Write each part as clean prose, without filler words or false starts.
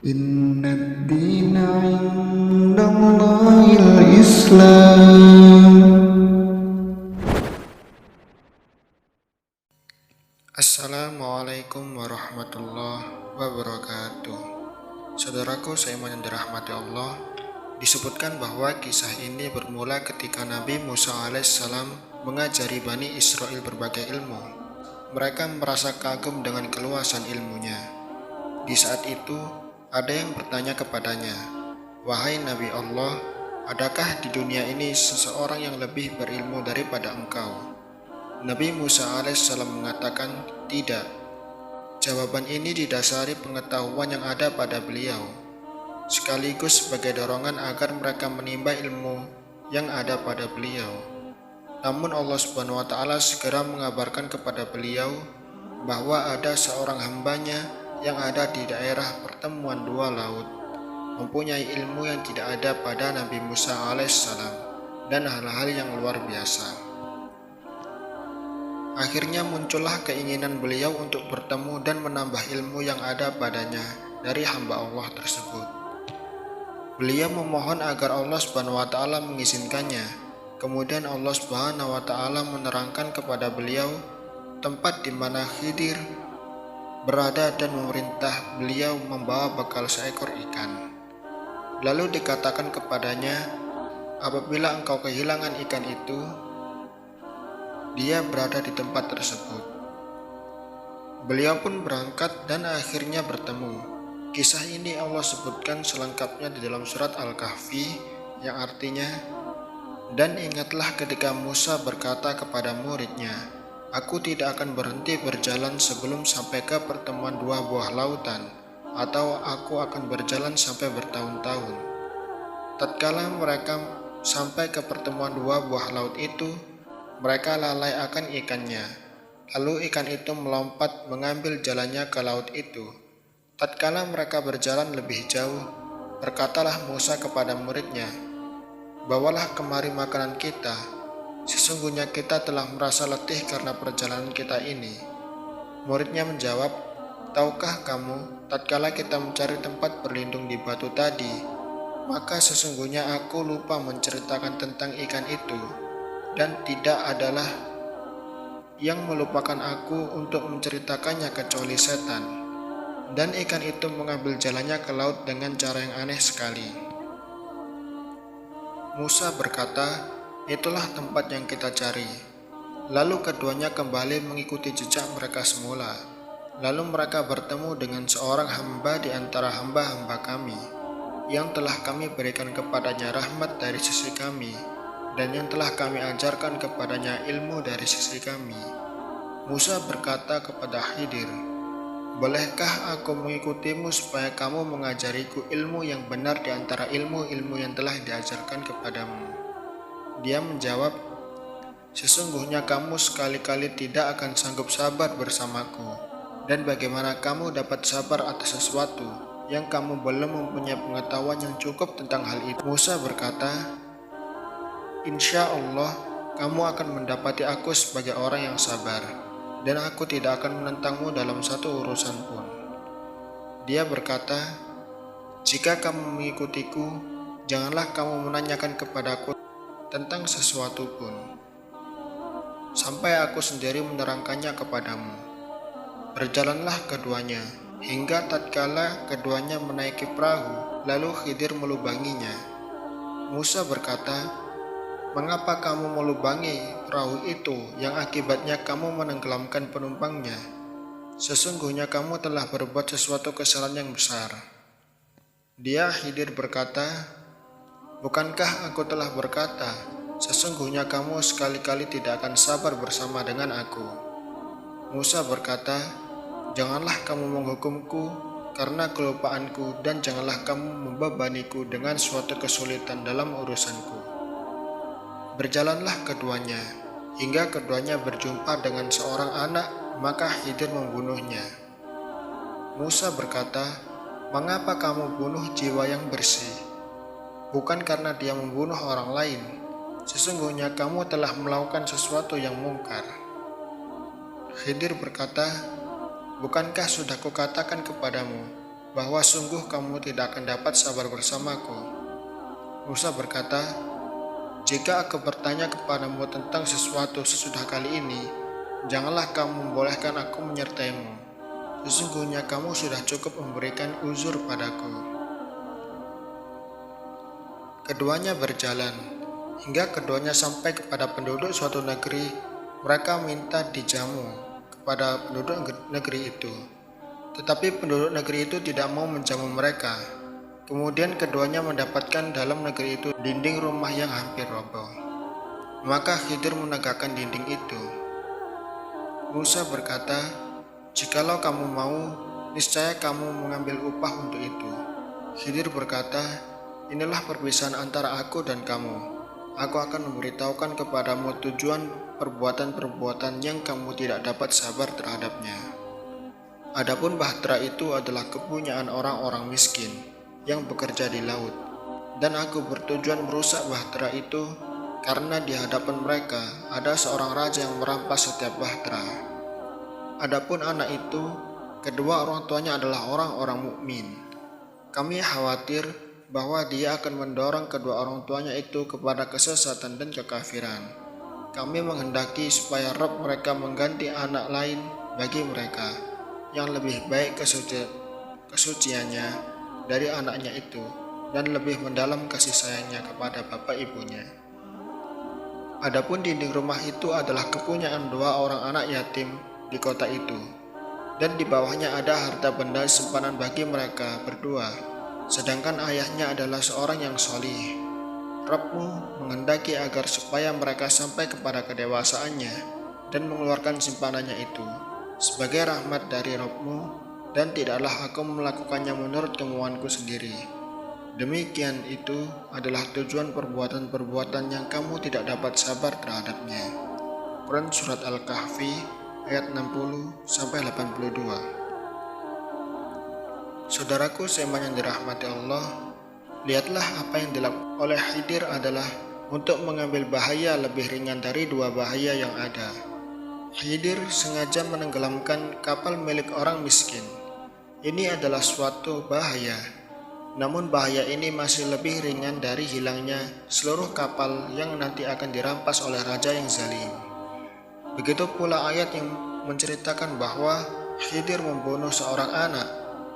Inna dina indallahil Islam. Assalamualaikum warahmatullahi wabarakatuh. Saudaraku, saya yang dirahmati Allah, disebutkan bahwa kisah ini bermula ketika Nabi Musa alaihissalam mengajari Bani Israel berbagai ilmu. Mereka merasa kagum dengan keluasan ilmunya. Di saat itu, ada yang bertanya kepadanya, "Wahai Nabi Allah, adakah di dunia ini seseorang yang lebih berilmu daripada engkau?" Nabi Musa alaihissalam mengatakan, "Tidak." Jawaban ini didasari pengetahuan yang ada pada beliau, sekaligus sebagai dorongan agar mereka menimba ilmu yang ada pada beliau. Namun Allah Subhanahu wa Ta'ala segera mengabarkan kepada beliau bahwa ada seorang hambanya yang ada di daerah pertemuan dua laut, mempunyai ilmu yang tidak ada pada Nabi Musa alaihissalam dan hal-hal yang luar biasa. Akhirnya muncullah keinginan beliau untuk bertemu dan menambah ilmu yang ada padanya dari hamba Allah tersebut. Beliau memohon agar Allah Subhanahu wa Ta'ala mengizinkannya. Kemudian Allah Subhanahu wa Ta'ala menerangkan kepada beliau tempat di mana Khidir berada dan memerintah beliau membawa bekal seekor ikan. Lalu dikatakan kepadanya, apabila engkau kehilangan ikan itu, dia berada di tempat tersebut. Beliau pun berangkat dan akhirnya bertemu. Kisah ini Allah sebutkan selengkapnya di dalam surat Al-Kahfi yang artinya, "Dan ingatlah ketika Musa berkata kepada muridnya, Aku tidak akan berhenti berjalan sebelum sampai ke pertemuan dua buah lautan, atau aku akan berjalan sampai bertahun-tahun." Tatkala mereka sampai ke pertemuan dua buah laut itu, mereka lalai akan ikannya. Lalu ikan itu melompat mengambil jalannya ke laut itu. Tatkala mereka berjalan lebih jauh, berkatalah Musa kepada muridnya, "Bawalah kemari makanan kita. Sesungguhnya kita telah merasa letih karena perjalanan kita ini." Muridnya menjawab, "Tahukah kamu, tatkala kita mencari tempat berlindung di batu tadi, maka sesungguhnya aku lupa menceritakan tentang ikan itu, dan tidak adalah yang melupakan aku untuk menceritakannya kecuali setan. Dan ikan itu mengambil jalannya ke laut dengan cara yang aneh sekali." Musa berkata, "Itulah tempat yang kita cari." Lalu keduanya kembali mengikuti jejak mereka semula. Lalu mereka bertemu dengan seorang hamba di antara hamba-hamba kami, yang telah kami berikan kepadanya rahmat dari sisi kami, dan yang telah kami ajarkan kepadanya ilmu dari sisi kami. Musa berkata kepada Khidir, "Bolehkah aku mengikutimu supaya kamu mengajariku ilmu yang benar di antara ilmu-ilmu yang telah diajarkan kepadamu?" Dia menjawab, "Sesungguhnya kamu sekali-kali tidak akan sanggup sabar bersamaku, dan bagaimana kamu dapat sabar atas sesuatu yang kamu belum mempunyai pengetahuan yang cukup tentang hal itu?" Musa berkata, "Insya Allah, kamu akan mendapati aku sebagai orang yang sabar, dan aku tidak akan menentangmu dalam satu urusan pun." Dia berkata, "Jika kamu mengikutiku, janganlah kamu menanyakan kepadaku tentang sesuatu pun, sampai aku sendiri menerangkannya kepadamu." Berjalanlah keduanya, hingga tatkala keduanya menaiki perahu, lalu Khidir melubanginya. Musa berkata, "Mengapa kamu melubangi perahu itu yang akibatnya kamu menenggelamkan penumpangnya? Sesungguhnya kamu telah berbuat sesuatu kesalahan yang besar." Dia Khidir berkata, "Bukankah aku telah berkata, sesungguhnya kamu sekali-kali tidak akan sabar bersama dengan aku?" Musa berkata, "Janganlah kamu menghukumku karena kelupaanku, dan janganlah kamu membebaniku dengan suatu kesulitan dalam urusanku." Berjalanlah keduanya, hingga keduanya berjumpa dengan seorang anak, maka Khidir membunuhnya. Musa berkata, "Mengapa kamu bunuh jiwa yang bersih? Bukan karena dia membunuh orang lain. Sesungguhnya kamu telah melakukan sesuatu yang mungkar." Khidir berkata, "Bukankah sudah kukatakan kepadamu bahwa sungguh kamu tidak akan dapat sabar bersamaku. Musa berkata, jika aku bertanya kepadamu tentang sesuatu sesudah kali ini, janganlah kamu membolehkan aku menyertaimu. Sesungguhnya kamu sudah cukup memberikan uzur padaku. Keduanya berjalan, hingga keduanya sampai kepada penduduk suatu negeri. Mereka minta dijamu kepada penduduk negeri itu. Tetapi penduduk negeri itu tidak mau menjamu mereka. Kemudian keduanya mendapatkan dalam negeri itu dinding rumah yang hampir roboh. Maka Khidir menegakkan dinding itu. Musa berkata, jikalau kamu mau, niscaya kamu mengambil upah untuk itu. Khidir berkata, inilah perpisahan antara aku dan kamu. Aku akan memberitahukan kepadamu tujuan perbuatan-perbuatan yang kamu tidak dapat sabar terhadapnya. Adapun bahtera itu adalah kepunyaan orang-orang miskin yang bekerja di laut, dan aku bertujuan merusak bahtera itu karena di hadapan mereka ada seorang raja yang merampas setiap bahtera. Adapun anak itu, kedua orang tuanya adalah orang-orang mukmin. Kami khawatir bahwa dia akan mendorong kedua orang tuanya itu kepada kesesatan dan kekafiran. Kami menghendaki supaya Rabb mereka mengganti anak lain bagi mereka yang lebih baik kesuciannya dari anaknya itu, dan lebih mendalam kasih sayangnya kepada bapak ibunya. Adapun dinding rumah itu adalah kepunyaan dua orang anak yatim di kota itu, dan di bawahnya ada harta benda simpanan bagi mereka berdua, sedangkan ayahnya adalah seorang yang sholih. Rabbmu menghendaki agar supaya mereka sampai kepada kedewasaannya dan mengeluarkan simpanannya itu sebagai rahmat dari Rabbmu, dan tidaklah aku melakukannya menurut kemauanku sendiri. Demikian itu adalah tujuan perbuatan-perbuatan yang kamu tidak dapat sabar terhadapnya. Quran Surat Al-Kahfi ayat 60-82. Saudaraku seiman yang dirahmati Allah, lihatlah apa yang dilakukan oleh Khidir adalah untuk mengambil bahaya lebih ringan dari dua bahaya yang ada. Khidir sengaja menenggelamkan kapal milik orang miskin. Ini adalah suatu bahaya, namun bahaya ini masih lebih ringan dari hilangnya seluruh kapal yang nanti akan dirampas oleh raja yang zalim. Begitu pula ayat yang menceritakan bahwa Khidir membunuh seorang anak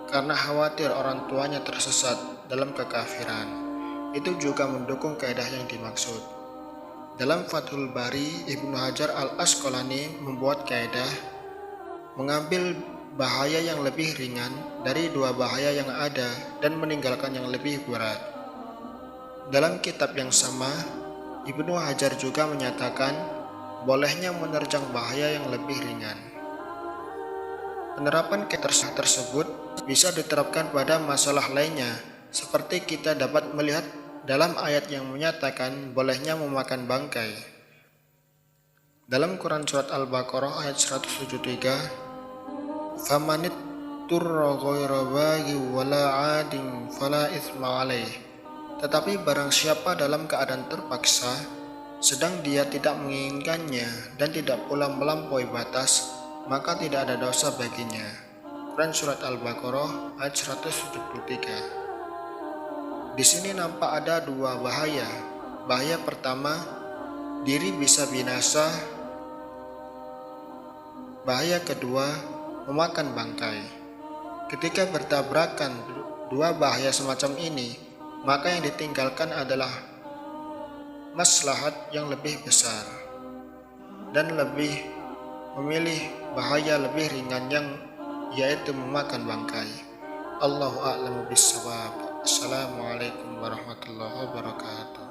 karena khawatir orang tuanya tersesat dalam kekafiran. Itu juga mendukung kaidah yang dimaksud. Dalam Fathul Bari, Ibnu Hajar Al-Asqalani membuat kaidah mengambil bahaya yang lebih ringan dari dua bahaya yang ada dan meninggalkan yang lebih berat. Dalam kitab yang sama, Ibnu Hajar juga menyatakan bolehnya menerjang bahaya yang lebih ringan. Penerapan kaidah tersebut bisa diterapkan pada masalah lainnya, seperti kita dapat melihat dalam ayat yang menyatakan bolehnya memakan bangkai. Dalam Quran Surat Al-Baqarah ayat 173, famanit turra ghaira baghi wala 'adin fala itsma 'alaih. Tetapi barang siapa dalam keadaan terpaksa, sedang dia tidak menginginkannya dan tidak pula melampaui batas, maka tidak ada dosa baginya. Quran Surat Al-Baqarah ayat 173. Di sini nampak ada dua bahaya. Bahaya pertama, diri bisa binasa. Bahaya kedua, memakan bangkai. Ketika bertabrakan dua bahaya semacam ini, maka yang ditinggalkan adalah maslahat yang lebih besar dan lebih memilih bahaya lebih ringan yang yaitu memakan bangkai. Allahu a'lamu bissawab. Assalamualaikum warahmatullahi wabarakatuh.